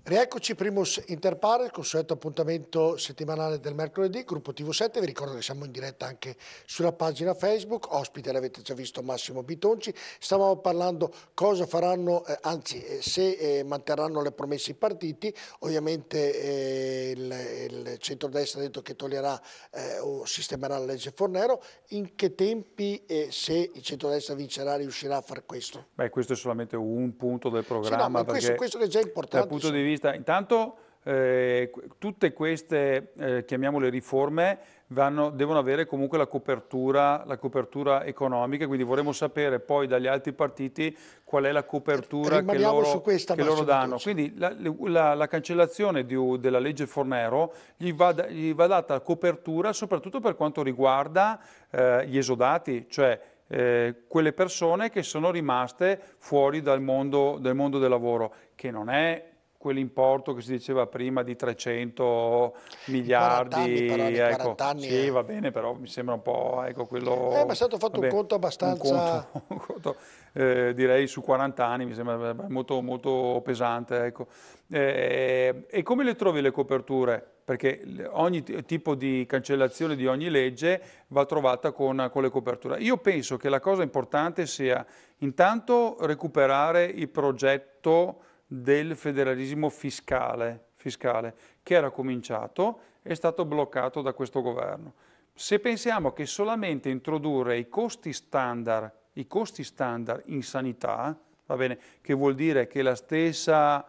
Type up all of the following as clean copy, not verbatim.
Rieccoci, primus inter pares, consueto appuntamento settimanale del mercoledì, gruppo TV7, vi ricordo che siamo in diretta anche sulla pagina Facebook, ospite l'avete già visto Massimo Bitonci, stavamo parlando cosa faranno, se manterranno le promesse i partiti, ovviamente il centrodestra ha detto che toglierà o sistemerà la legge Fornero, in che tempi se il centrodestra vincerà riuscirà a fare questo? Beh, questo è solamente un punto del Sì, no, programma, ma questo perché che è già dal importante, punto di insomma. vista, intanto tutte queste, chiamiamole riforme, devono avere comunque la copertura economica, quindi vorremmo sapere poi dagli altri partiti qual è la copertura Rimaniamo su questa, che loro Massimo danno. Bitonci. Quindi la cancellazione della legge Fornero gli va data copertura soprattutto per quanto riguarda gli esodati, cioè quelle persone che sono rimaste fuori del mondo del lavoro, che non è quell'importo che si diceva prima di 300 In 40 anni, però miliardi, nei ecco, 40 anni sì, va bene, però mi sembra un po', ecco, ma è quello, stato fatto un vabbè, conto un conto, abbastanza... un conto, direi su 40 anni, mi sembra molto, molto pesante, ecco. E come le trovi le coperture? Perché ogni tipo di cancellazione di ogni legge va trovata con le coperture. Io penso che la cosa importante sia intanto recuperare il progetto del federalismo fiscale che era cominciato e è stato bloccato da questo governo. Se pensiamo che solamente introdurre i costi standard in sanità, va bene, che vuol dire che lo stesso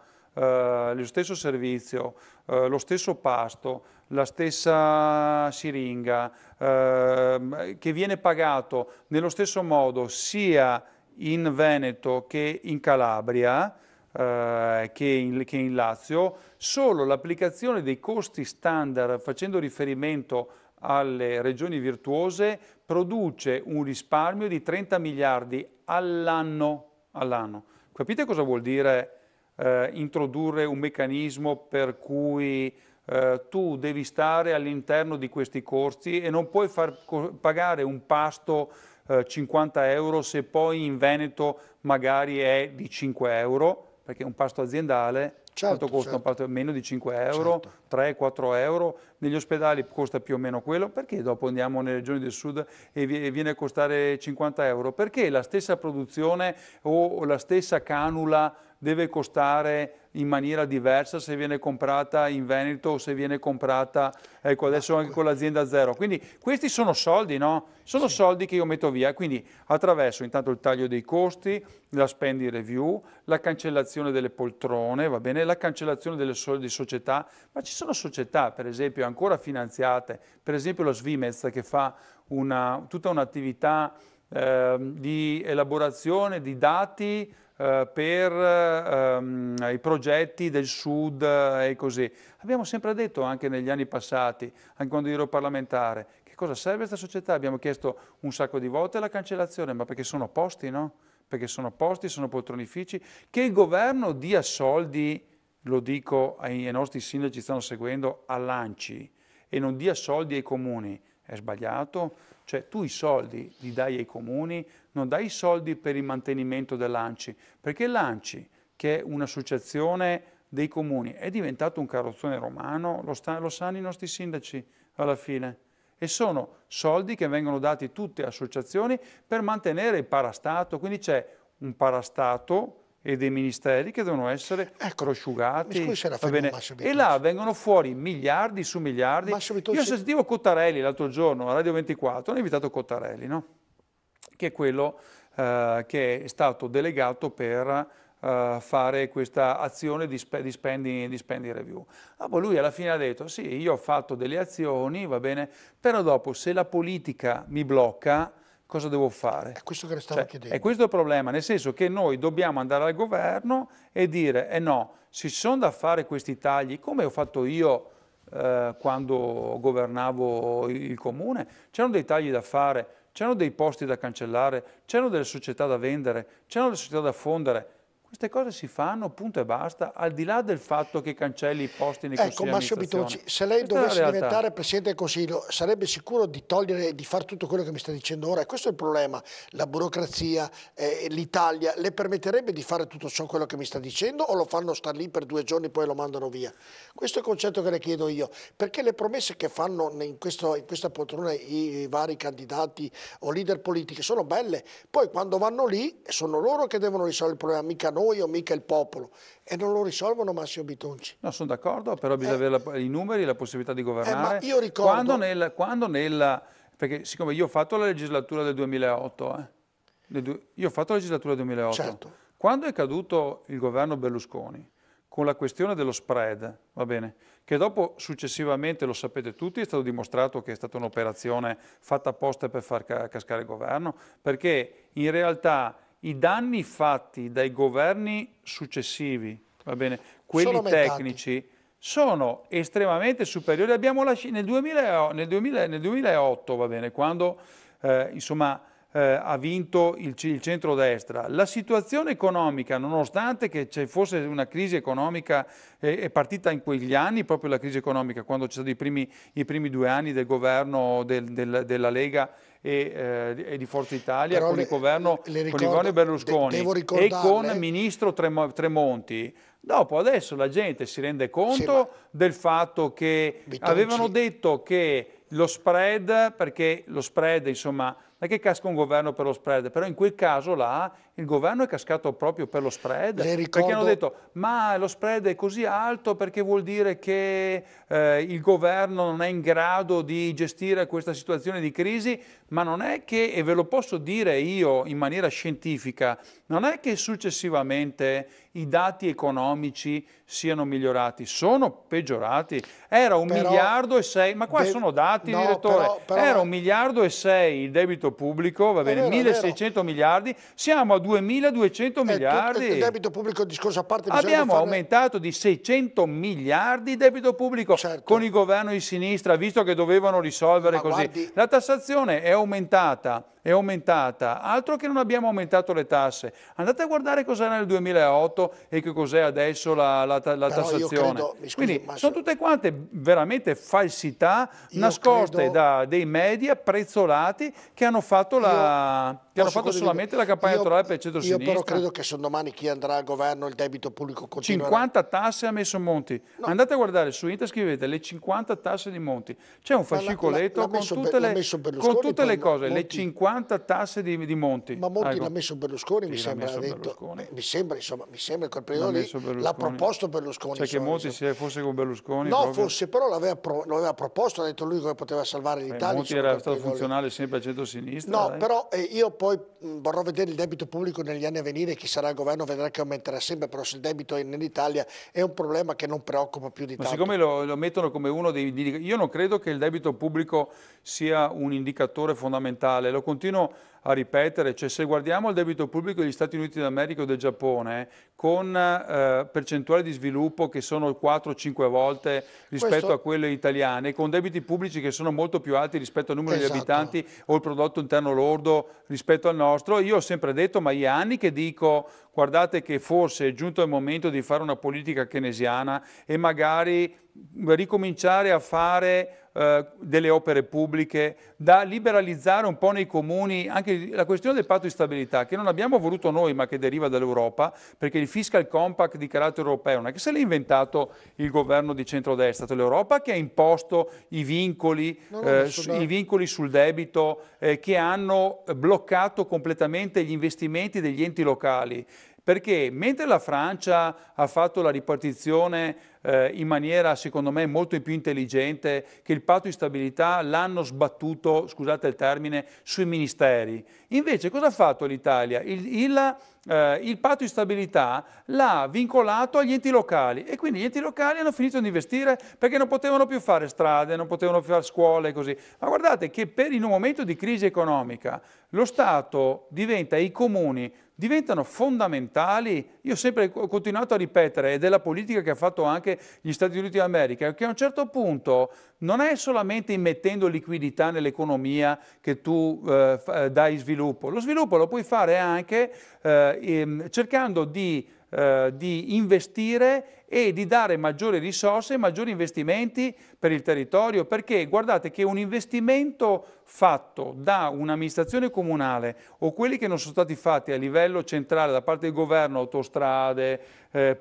servizio, lo stesso pasto, la stessa siringa, che viene pagato nello stesso modo sia in Veneto che in Calabria, che in Lazio, solo l'applicazione dei costi standard facendo riferimento alle regioni virtuose produce un risparmio di 30 miliardi all'anno. Capite cosa vuol dire introdurre un meccanismo per cui tu devi stare all'interno di questi costi e non puoi pagare un pasto 50 euro se poi in Veneto magari è di 5 euro, perché un pasto aziendale, quanto Certo, costa un certo, pasto? Meno di 5 euro, certo. 3-4 euro, negli ospedali costa più o meno quello, perché dopo andiamo nelle regioni del sud e viene a costare 50 euro? Perché la stessa produzione o la stessa canula deve costare in maniera diversa se viene comprata in Veneto o se viene comprata, ecco, Ma, adesso anche con l'azienda zero. Quindi questi sono soldi, no? Sono sì. soldi che io metto via, quindi attraverso intanto il taglio dei costi, la spending review, la cancellazione delle poltrone, va bene, la cancellazione delle società, ma ci sono società, per esempio, ancora finanziate, per esempio la Svimez che fa tutta un'attività di elaborazione di dati per i progetti del Sud e così. Abbiamo sempre detto anche negli anni passati, anche quando io ero parlamentare, che cosa serve questa società? Abbiamo chiesto un sacco di volte la cancellazione, ma perché sono posti, no? Perché sono posti, sono poltronifici, che il governo dia soldi, lo dico ai nostri sindaci che stanno seguendo, all'ANCI e non dia soldi ai comuni, è sbagliato? Cioè tu i soldi li dai ai comuni, non dai i soldi per il mantenimento dell'ANCI, perché l'ANCI, che è un'associazione dei comuni, è diventato un carrozzone romano, lo sanno i nostri sindaci alla fine. E sono soldi che vengono dati a tutte le associazioni per mantenere il parastato, quindi c'è un parastato e dei ministeri che devono essere Ecco, mi scusi prosciugati, se la va fermo bene? Massimo E là Bitonci. vengono fuori miliardi su miliardi. Massimo Io Bitonci, sentivo Cottarelli l'altro giorno a Radio 24, hanno invitato Cottarelli, no? Che è quello che è stato delegato per fare questa azione di spending review. Ah, poi lui alla fine ha detto, sì, io ho fatto delle azioni, va bene, però dopo se la politica mi blocca, cosa devo fare? è questo che le stavo Cioè, è chiedendo. questo il problema, nel senso che noi dobbiamo andare al governo e dire, eh no, ci sono da fare questi tagli, come ho fatto io quando governavo il comune, c'erano dei tagli da fare, c'erano dei posti da cancellare, c'erano delle società da vendere, c'erano delle società da fondere. Queste cose si fanno, punto e basta, al di là del fatto che cancelli i posti nei Ecco, consigli di Massimo amministrazione. Bitonci, se lei Questa è la dovesse realtà. diventare Presidente del Consiglio, sarebbe sicuro di togliere, di fare tutto quello che mi sta dicendo ora? E questo è il problema, la burocrazia, l'Italia, le permetterebbe di fare tutto ciò quello che mi sta dicendo o lo fanno star lì per 2 giorni e poi lo mandano via? Questo è il concetto che le chiedo io, perché le promesse che fanno in questa poltrona i vari candidati o leader politiche sono belle, poi quando vanno lì sono loro che devono risolvere il problema, mica noi o mica il popolo, e non lo risolvono, Massimo Bitonci. No, sono d'accordo, però bisogna avere i numeri e la possibilità di Ma governare. io ricordo... Perché siccome io ho fatto la legislatura del 2008, io ho fatto la legislatura del 2008, Certo. quando è caduto il governo Berlusconi, con la questione dello spread, va bene, che dopo successivamente, lo sapete tutti, è stato dimostrato che è stata un'operazione fatta apposta per far cascare il governo, perché in realtà i danni fatti dai governi successivi, va bene, quelli tecnici, sono estremamente superiori. Abbiamo nel 2008, va bene, quando insomma, ha vinto il centrodestra, la situazione economica, nonostante che ci fosse una crisi economica, è partita in quegli anni, proprio la crisi economica, quando ci sono i primi 2 anni del governo della Lega e di Forza Italia, Però con il governo con Ivano Berlusconi e con il ministro Tremonti. Dopo, adesso la gente si rende conto del fatto che avevano detto che lo spread, perché lo spread, insomma, non è che casca un governo per lo spread, però in quel caso là il governo è cascato proprio per lo spread, perché hanno detto ma lo spread è così alto perché vuol dire che il governo non è in grado di gestire questa situazione di crisi, ma non è che, e ve lo posso dire io in maniera scientifica, non è che successivamente i dati economici siano migliorati, sono peggiorati. Era 1,6 miliardi, ma qua sono dati, direttore, era 1,6 miliardi il debito pubblico, va bene, 1.600 miliardi, siamo a 2.200 miliardi. Il debito pubblico, discorso a parte, abbiamo aumentato di 600 miliardi il debito pubblico con il governo di sinistra, visto che dovevano risolvere così. Guardi, la tassazione è aumentata, altro che non abbiamo aumentato le tasse. Andate a guardare cos'era nel 2008 e che cos'è adesso la tassazione. Quindi sono tutte quante veramente falsità nascoste da dei media prezzolati che hanno fatto solamente la campagna elettorale per il centro-sinistra. Io però credo che se domani chi andrà al governo il debito pubblico continuerà. 50 tasse ha messo Monti. No. Andate a guardare su internet, scrivete le 50 tasse di Monti. C'è un fascicoletto con tutte le cose, le 50 tasse di Monti. Ma Monti l'ha messo Berlusconi, mi sembra, ha detto. Mi sembra in quel periodo lì l'ha proposto Berlusconi. Cioè che Monti fosse con Berlusconi? No, forse, però l'aveva proposto, ha detto lui che poteva salvare l'Italia. Monti era stato funzionale sempre al centro-sinistra. No, però io poi vorrò vedere il debito pubblico negli anni a venire, chi sarà il governo vedrà che aumenterà sempre, però se il debito nell'Italia è un problema che non preoccupa più di tanto. Ma siccome lo mettono come uno dei... Io non credo che il debito pubblico sia un indicatore fondamentale, lo continuo a ripetere, cioè se guardiamo il debito pubblico degli Stati Uniti d'America o del Giappone con percentuali di sviluppo che sono 4-5 volte rispetto a quelle italiane, con debiti pubblici che sono molto più alti rispetto al numero di abitanti o il prodotto interno lordo rispetto al nostro, io ho sempre detto, ma gli anni che dico guardate che forse è giunto il momento di fare una politica keynesiana e magari ricominciare a fare delle opere pubbliche, da liberalizzare un po' nei comuni, anche la questione del patto di stabilità, che non abbiamo voluto noi ma che deriva dall'Europa, perché il fiscal compact di carattere europeo non è che se l'ha inventato il governo di centrodestra, è stata l'Europa che ha imposto i vincoli sul debito che hanno bloccato completamente gli investimenti degli enti locali. Perché mentre la Francia ha fatto la ripartizione in maniera, secondo me, molto più intelligente, che il patto di stabilità l'hanno sbattuto, scusate il termine, sui ministeri. Invece cosa ha fatto l'Italia? Il patto di stabilità l'ha vincolato agli enti locali e quindi gli enti locali hanno finito di investire perché non potevano più fare strade, non potevano più fare scuole e così. Ma guardate che in un momento di crisi economica lo Stato diventa, i comuni diventano fondamentali. Io ho continuato a ripetere, ed è la politica che ha fatto anche gli Stati Uniti d'America, che a un certo punto non è solamente immettendo liquidità nell'economia che tu dai sviluppo. Lo sviluppo lo puoi fare anche cercando di di investire e di dare maggiori risorse e maggiori investimenti per il territorio, perché guardate che un investimento fatto da un'amministrazione comunale o quelli che non sono stati fatti a livello centrale da parte del governo, autostrade,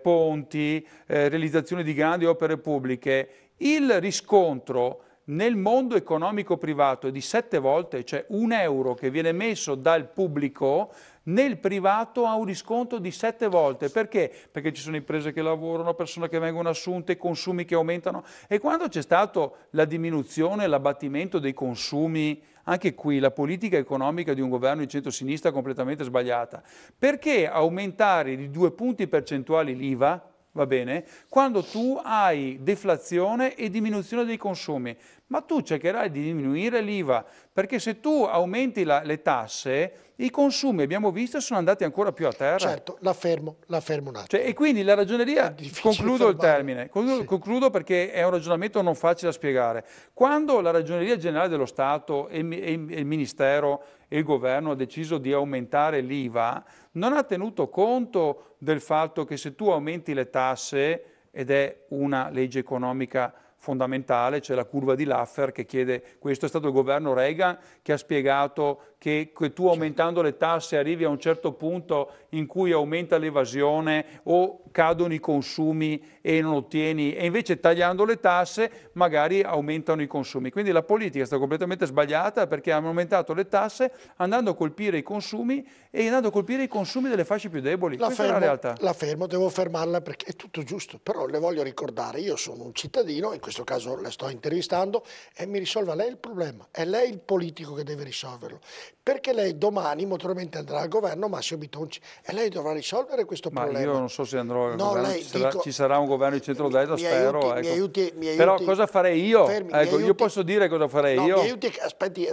ponti, realizzazione di grandi opere pubbliche, il riscontro nel mondo economico privato è di 7 volte, cioè un euro che viene messo dal pubblico nel privato ha un riscontro di 7 volte. Perché? Perché ci sono imprese che lavorano, persone che vengono assunte, consumi che aumentano. E quando c'è stato la diminuzione, l'abbattimento dei consumi, anche qui la politica economica di un governo di centrosinistra è completamente sbagliata. Perché aumentare di 2 punti percentuali l'IVA? Va bene? Quando tu hai deflazione e diminuzione dei consumi, ma tu cercherai di diminuire l'IVA, perché se tu aumenti le tasse, i consumi, abbiamo visto, sono andati ancora più a terra. Certo, la fermo un attimo. Cioè, e quindi la ragioneria, concludo il termine, concludo perché è un ragionamento non facile da spiegare. Quando la Ragioneria Generale dello Stato e il Ministero e il Governo ha deciso di aumentare l'IVA, non ha tenuto conto del fatto che se tu aumenti le tasse, ed è una legge economica fondamentale, c'è la curva di Laffer che chiede, questo è stato il governo Reagan che ha spiegato che tu aumentando le tasse arrivi a un certo punto in cui aumenta l'evasione o cadono i consumi e non ottieni, e invece tagliando le tasse magari aumentano i consumi. Quindi la politica sta completamente sbagliata perché hanno aumentato le tasse andando a colpire i consumi e andando a colpire i consumi delle fasce più deboli. Questa è la realtà. La fermo, devo fermarla perché è tutto giusto, però le voglio ricordare, io sono un cittadino, in questo caso la sto intervistando e mi risolva lei il problema, è lei il politico che deve risolverlo, perché lei domani naturalmente andrà al governo, Massimo Bitonci, e lei dovrà risolvere questo problema. Io non so se andrò al governo, ci sarà un governo di centrodestra, spero. Mi aiuti, però cosa farei io? Fermi, io posso dire cosa farei io? Aspetti,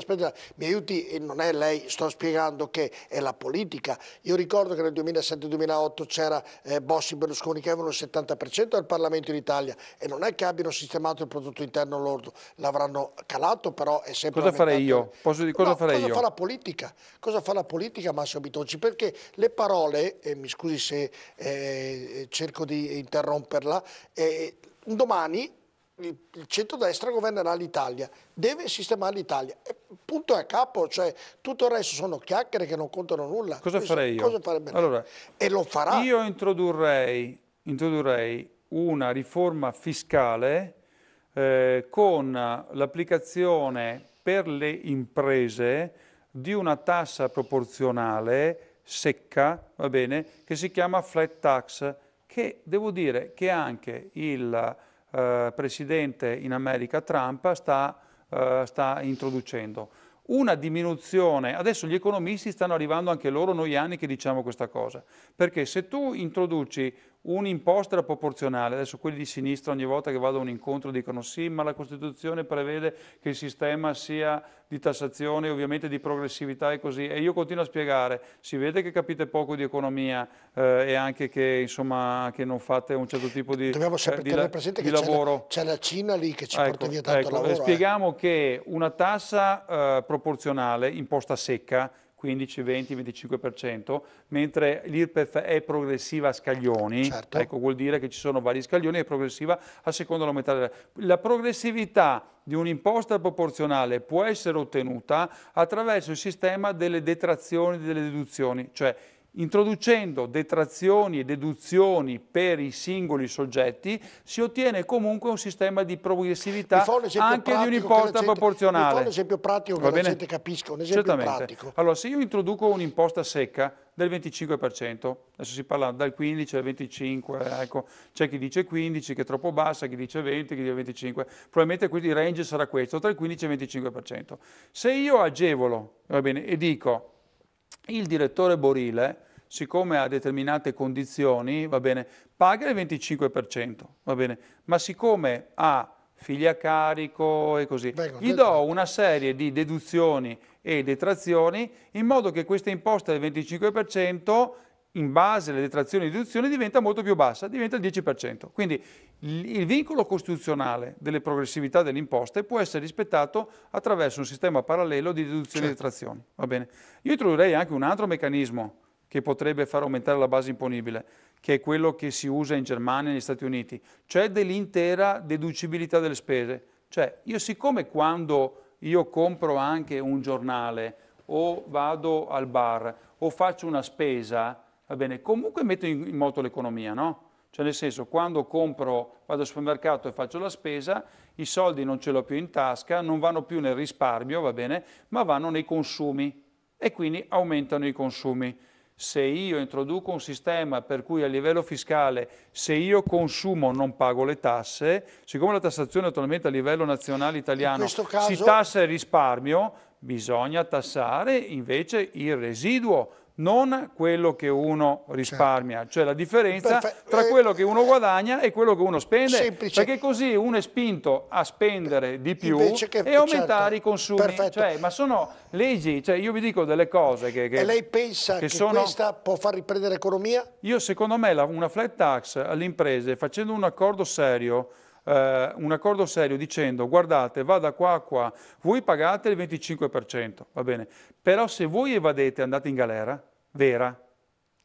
mi aiuti, non è lei, sto spiegando che è la politica. Io ricordo che nel 2007-2008 c'era Bossi e Berlusconi che avevano il 70% del Parlamento in Italia e non è che abbiano sistemato il prodotto interno lordo, l'avranno calato, però è sempre... Cosa farei io? Posso dire cosa farei io? Cosa fa la politica? Cosa fa la politica, Massimo Bitonci? Perché le parole, mi scusi se cerco di interromperla, domani il centrodestra governerà l'Italia, deve sistemare l'Italia. Punto a capo, cioè tutto il resto sono chiacchiere che non contano nulla. Cosa farei io? Cosa farebbe allora, e lo farà. Io introdurrei una riforma fiscale con l'applicazione per le imprese di una tassa proporzionale secca, va bene, che si chiama flat tax, che devo dire che anche il presidente in America Trump sta introducendo. Una diminuzione, adesso gli economisti stanno arrivando anche loro, noi anni che diciamo questa cosa, perché se tu introduci un'imposta proporzionale, adesso quelli di sinistra ogni volta che vado a un incontro dicono sì, ma la Costituzione prevede che il sistema sia di tassazione, ovviamente di progressività e così, e io continuo a spiegare, si vede che capite poco di economia e anche che insomma che non fate un certo tipo di Dobbiamo sempre tenere presente che lavoro. C'è la Cina lì che ci porta via tanto lavoro. Spieghiamo che una tassa proporzionale, imposta secca, 15, 20, 25%, mentre l'IRPEF è progressiva a scaglioni, certo. Ecco, vuol dire che ci sono vari scaglioni, è progressiva a seconda dell'aumentare. La progressività di un'imposta proporzionale può essere ottenuta attraverso il sistema delle detrazioni e delle deduzioni, cioè introducendo detrazioni e deduzioni per i singoli soggetti si ottiene comunque un sistema di progressività anche di un'imposta proporzionale. Mi fa un esempio pratico che la gente capisca, un esempio pratico. Allora, se io introduco un'imposta secca del 25%, adesso si parla dal 15 al 25, ecco, c'è chi dice 15 che è troppo bassa, chi dice 20, chi dice 25, probabilmente il range sarà questo, tra il 15 e il 25%. Se io agevolo, va bene, e dico il direttore Borile, siccome ha determinate condizioni, va bene, paga il 25%, va bene, ma siccome ha figli a carico e così, gli do una serie di deduzioni e detrazioni in modo che questa imposta del 25% in base alle detrazioni e deduzioni diventa molto più bassa, diventa il 10%. Quindi il vincolo costituzionale delle progressività delle imposte può essere rispettato attraverso un sistema parallelo di deduzioni e detrazioni. Va bene? Io introdurrei anche un altro meccanismo che potrebbe far aumentare la base imponibile, che è quello che si usa in Germania e negli Stati Uniti, cioè dell'intera deducibilità delle spese. Cioè, io siccome quando io compro anche un giornale o vado al bar o faccio una spesa, va bene, comunque metto in moto l'economia, no? Cioè nel senso, quando compro, vado al supermercato e faccio la spesa, i soldi non ce l'ho più in tasca, non vanno più nel risparmio, va bene, ma vanno nei consumi e quindi aumentano i consumi. Se io introduco un sistema per cui a livello fiscale, se io consumo non pago le tasse, siccome la tassazione attualmente a livello nazionale italiano si tassa il risparmio, bisogna tassare invece il residuo, non quello che uno risparmia, certo. Cioè la differenza tra quello che uno guadagna e quello che uno spende, semplice. Perché così uno è spinto a spendere di più e aumentare i consumi. Cioè, ma sono leggi, cioè io vi dico delle cose che e lei pensa che questa può far riprendere l'economia? Io secondo me una flat tax alle imprese, facendo un accordo serio dicendo guardate va da qua a qua, voi pagate il 25%, va bene, però se voi evadete andate in galera, vera,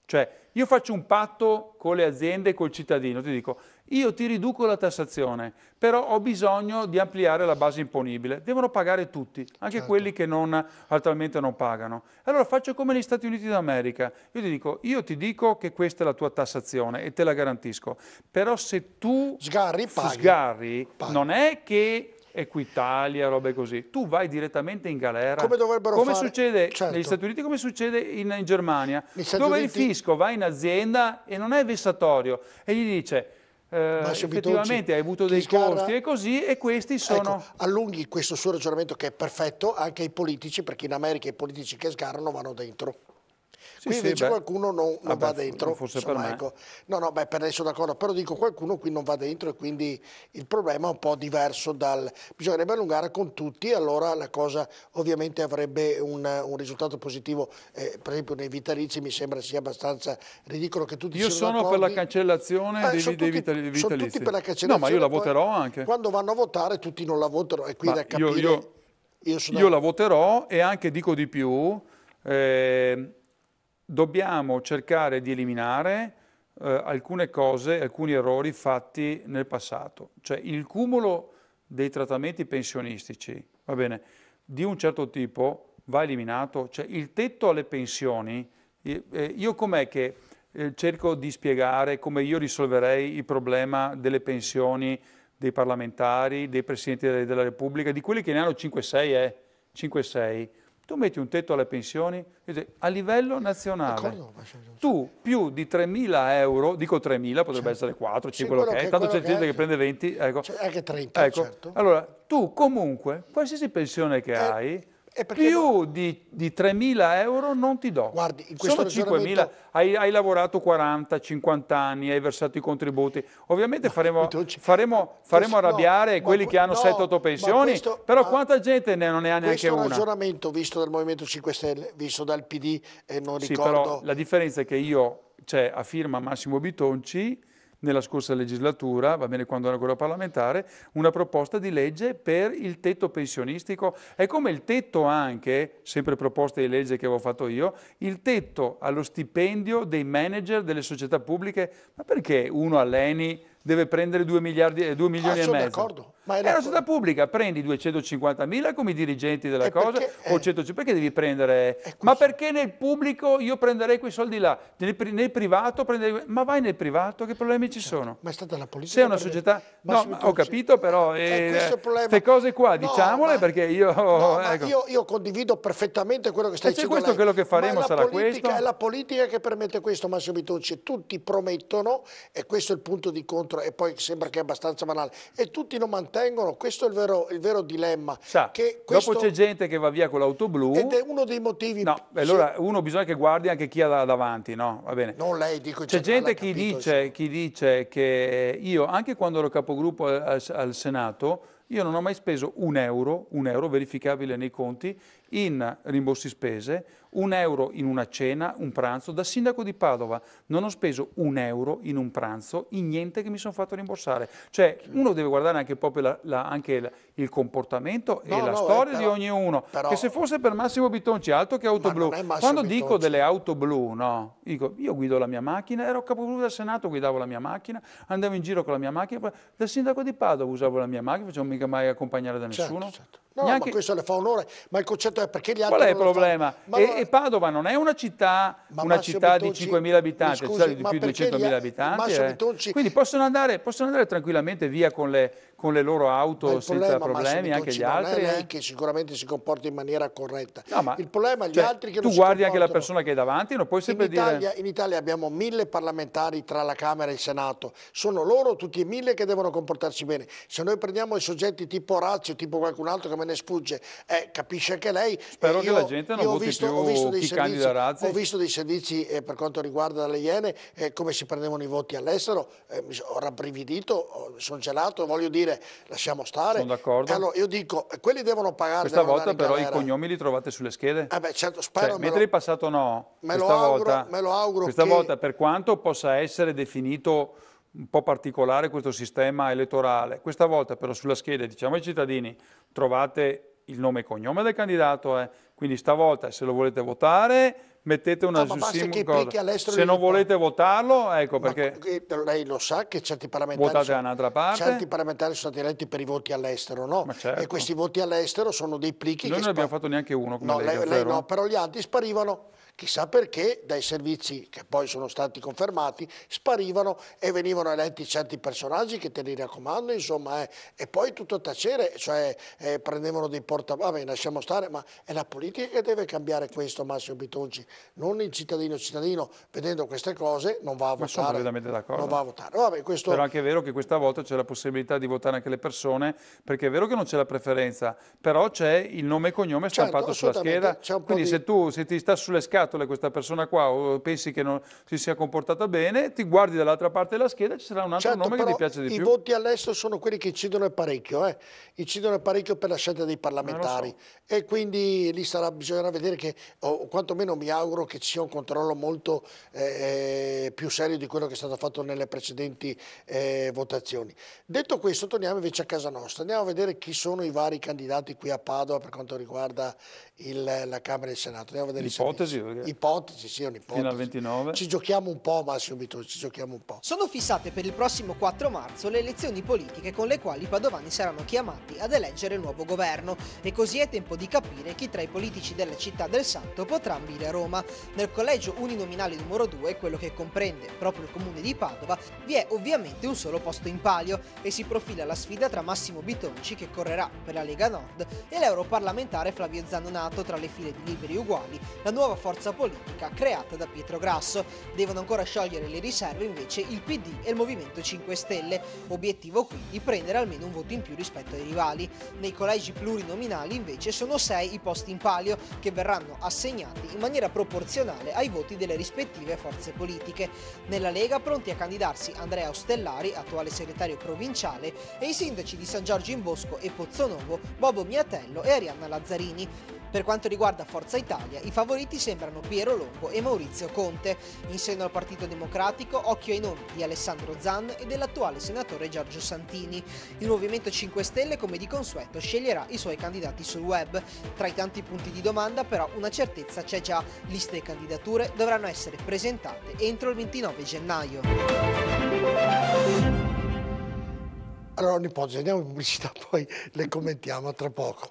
cioè io faccio un patto con le aziende e col cittadino, ti dico io ti riduco la tassazione, però ho bisogno di ampliare la base imponibile, devono pagare tutti, anche certo. Quelli che attualmente non pagano. Allora faccio come negli Stati Uniti d'America, io ti dico che questa è la tua tassazione e te la garantisco, però se tu sgarri non è che Equitalia, robe così, tu vai direttamente in galera, come succede certo. Negli Stati Uniti, come succede in Germania, dove il fisco va in azienda e non è vessatorio e gli dice effettivamente hai avuto dei costi e così, e questi sono... Ecco, allunghi questo suo ragionamento che è perfetto anche ai politici, perché in America i politici che sgarrano vanno dentro. Qui invece qualcuno non va dentro. Forse insomma, per me. Ecco. No, per adesso d'accordo, però dico qualcuno qui non va dentro e quindi il problema è un po' diverso bisognerebbe allungare con tutti, allora la cosa ovviamente avrebbe un risultato positivo. Per esempio nei vitalizi mi sembra sia abbastanza ridicolo che tutti siano d'accordo. Io sono per la cancellazione dei vitalizi. Sono tutti per la cancellazione. No, ma io la voterò anche. Quando vanno a votare tutti non la votano e qui da capire... Io la voterò e anche dico di più... dobbiamo cercare di eliminare alcune cose, alcuni errori fatti nel passato. Cioè il cumulo dei trattamenti pensionistici, va bene, di un certo tipo va eliminato. Cioè il tetto alle pensioni, io com'è che cerco di spiegare come io risolverei il problema delle pensioni dei parlamentari, dei presidenti della Repubblica, di quelli che ne hanno 5-6, 5-6. Tu metti un tetto alle pensioni a livello nazionale. Tu più di 3.000 euro, dico 3.000, potrebbe essere 4, 5, quello che è, tanto c'è gente che prende 20. Ecco. Anche 30, ecco. Certo. Allora, tu comunque, qualsiasi pensione che hai, più di 3.000 euro non ti do. Guardi, in questo sono 5.000, hai lavorato 40, 50 anni, hai versato i contributi. Ovviamente faremo arrabbiare quelli che hanno 7-8 pensioni, però quanta gente non ne ha neanche una? Questo ragionamento visto dal Movimento 5 Stelle, visto dal PD, non ricordo... Sì, però la differenza è che a firma Massimo Bitonci, nella scorsa legislatura, va bene, quando ero ancora parlamentare, una proposta di legge per il tetto pensionistico. È come il tetto anche, sempre proposta di legge che avevo fatto io, il tetto allo stipendio dei manager delle società pubbliche. Ma perché uno all'ENI deve prendere 2 milioni e mezzo? D'accordo. Ma è una società pubblica, prendi 250.000 come i dirigenti della cosa, o 100, perché devi prendere? Ma perché nel pubblico io prenderei quei soldi là? Nel privato prenderei... Ma vai nel privato, che problemi ci sono? Ma è stata la politica. Se è una società... No, ho capito, però queste cose qua diciamole perché io... Io condivido perfettamente quello che stai dicendo. Questo quello che faremo sarà questo. È la politica che permette questo, Massimo Bitonci. Tutti promettono, e questo è il punto di contro, e poi sembra che è abbastanza banale, e tutti non mantengono. Questo è il vero dilemma. Dopo c'è gente che va via con l'auto blu. Ed è uno dei motivi... No, allora uno bisogna che guardi anche chi ha davanti, no? Va bene. Non lei, dico in C'è gente che dice che io, anche quando ero capogruppo al Senato, io non ho mai speso un euro verificabile nei conti, in rimborsi spese, 1 euro in una cena, un pranzo. Da sindaco di Padova non ho speso 1 euro in un pranzo, in niente che mi sono fatto rimborsare. Cioè uno deve guardare anche proprio il comportamento e la storia di ognuno. Che se fosse per Massimo Bitonci, altro che auto blu. Quando dico delle auto blu, no, dico io guido la mia macchina, ero capogruppo del Senato, guidavo la mia macchina, andavo in giro con la mia macchina, da sindaco di Padova usavo la mia macchina, non facevo mica mai accompagnare da nessuno. Certo. No, neanche... ma questo le fa onore, ma il concetto è perché gli altri... Qual è il problema? E Padova non è una città di 5.000 abitanti, è una città di più di 200.000 abitanti. Quindi possono andare tranquillamente via con le loro auto senza problemi, anche gli altri. Non è lei che sicuramente si comporta in maniera corretta. No, ma il problema è gli altri che non si comportano. Tu guardi anche la persona che è davanti, non puoi sempre dire... In Italia abbiamo 1000 parlamentari tra la Camera e il Senato. Sono loro tutti e 1000 che devono comportarsi bene. Se noi prendiamo i soggetti tipo Orazio, tipo qualcun altro che me ne sfugge, capisce anche lei. Spero che la gente non voti più chi candida Razzi. Ho visto dei servizi per quanto riguarda le Iene, come si prendevano i voti all'estero, ho rabbrividito, sono gelato, voglio dire, lasciamo stare. Sono d'accordo. Allora io dico, quelli devono pagare. Questa volta però i cognomi li trovate sulle schede? Certo, spero. Mentre in passato no. Me lo auguro. Questa volta, per quanto possa essere definito un po' particolare questo sistema elettorale, questa volta però sulla scheda, diciamo ai cittadini, trovate il nome e cognome del candidato, quindi stavolta se lo volete votare mettete una se non volete votarlo, ecco perché lei lo sa che certi parlamentari certi parlamentari sono stati eletti per i voti all'estero, no? Certo. E questi voti all'estero sono dei plichi. Noi non ne abbiamo fatto neanche uno come lei no, però gli altri sparivano. Chissà perché dai servizi che poi sono stati confermati sparivano e venivano eletti certi personaggi che te li raccomando, insomma, e poi tutto a tacere, cioè prendevano dei vabbè, lasciamo stare, ma è la politica che deve cambiare questo, Massimo Bitonci, non il cittadino. Vedendo queste cose non va a votare. Sono completamente d'accordo. Non va a votare. Vabbè, questo... Però anche è vero che questa volta c'è la possibilità di votare anche le persone, perché è vero che non c'è la preferenza, però c'è il nome e cognome stampato sulla scheda, quindi se ti sta sulle scatole questa persona qua o pensi che non si sia comportata bene, ti guardi dall'altra parte della scheda e ci sarà un altro nome che ti piace di più. I voti all'estero sono quelli che incidono parecchio, incidono parecchio per la scelta dei parlamentari, e quindi lì bisognerà vedere che, o quantomeno mi auguro che ci sia un controllo molto più serio di quello che è stato fatto nelle precedenti votazioni. Detto questo, torniamo invece a casa nostra, andiamo a vedere chi sono i vari candidati qui a Padova per quanto riguarda la Camera e il Senato. Ipotesi, sì, è un'ipotesi. Fino al 29. Ci giochiamo un po', Massimo Bitonci, ci giochiamo un po'. Sono fissate per il prossimo 4 marzo le elezioni politiche con le quali i padovani saranno chiamati ad eleggere il nuovo governo, e così è tempo di capire chi tra i politici della città del Santo potrà ambire a Roma. Nel collegio uninominale numero 2, quello che comprende proprio il comune di Padova, vi è ovviamente un solo posto in palio e si profila la sfida tra Massimo Bitonci, che correrà per la Lega Nord, e l'europarlamentare Flavio Zanonato tra le file di Liberi Uguali, la nuova forza politica creata da Pietro Grasso. Devono ancora sciogliere le riserve invece il PD e il Movimento 5 Stelle, obiettivo quindi prendere almeno un voto in più rispetto ai rivali. Nei collegi plurinominali invece sono 6 i posti in palio, che verranno assegnati in maniera proporzionale ai voti delle rispettive forze politiche. Nella Lega pronti a candidarsi Andrea Ostellari, attuale segretario provinciale, e i sindaci di San Giorgio in Bosco e Pozzonovo, Bobo Miatello e Arianna Lazzarini. Per quanto riguarda Forza Italia, i favoriti sembrano Piero Longo e Maurizio Conte. In seno al Partito Democratico, occhio ai nomi di Alessandro Zan e dell'attuale senatore Giorgio Santini. Il Movimento 5 Stelle, come di consueto, sceglierà i suoi candidati sul web. Tra i tanti punti di domanda, però, una certezza c'è già: liste e candidature dovranno essere presentate entro il 29 gennaio. Allora, un'ipotesi, andiamo in pubblicità, poi le commentiamo tra poco.